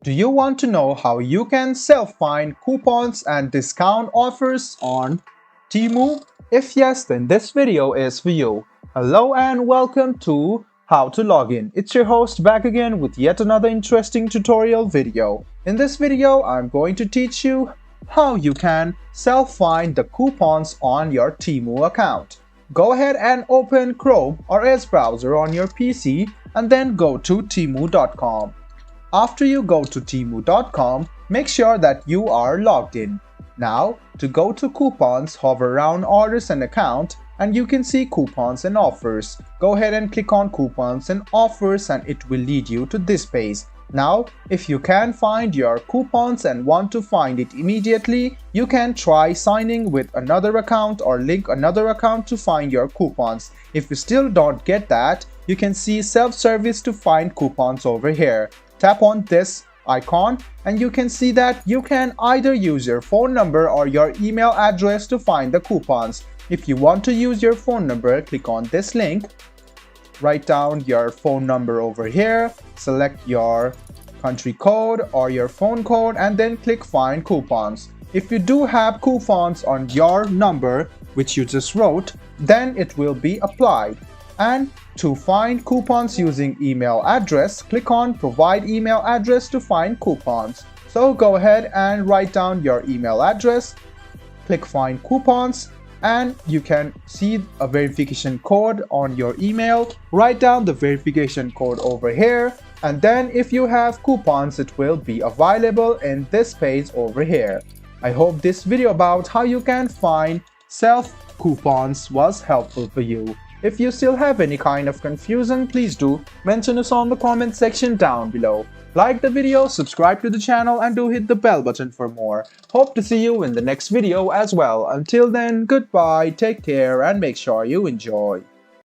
Do you want to know how you can self-find coupons and discount offers on Temu? If yes, then this video is for you. Hello and welcome to How to Login. It's your host back again with yet another interesting tutorial video. In this video, I'm going to teach you how you can self-find the coupons on your Temu account. Go ahead and open Chrome or Edge browser on your PC and then go to temu.com. After you go to temu.com, make sure that you are logged in. Now, to go to coupons, hover around orders and account and you can see coupons and offers. Go ahead and click on coupons and offers and it will lead you to this page. Now, if you can find your coupons and want to find it immediately, you can try signing with another account or link another account to find your coupons. If you still don't get that, you can see self-service to find coupons over here. Tap on this icon and you can see that you can either use your phone number or your email address to find the coupons. If you want to use your phone number, click on this link, write down your phone number over here, select your country code or your phone code and then click find coupons. If you do have coupons on your number which you just wrote, then it will be applied. And to find coupons using email address, click on provide email address to find coupons. So go ahead and write down your email address, click find coupons, and you can see a verification code on your email. Write down the verification code over here, and then if you have coupons, it will be available in this page over here. I hope this video about how you can find self coupons was helpful for you. If you still have any kind of confusion, please do mention us on the comment section down below. Like the video, subscribe to the channel and do hit the bell button for more. Hope to see you in the next video as well. Until then, goodbye, take care and make sure you enjoy.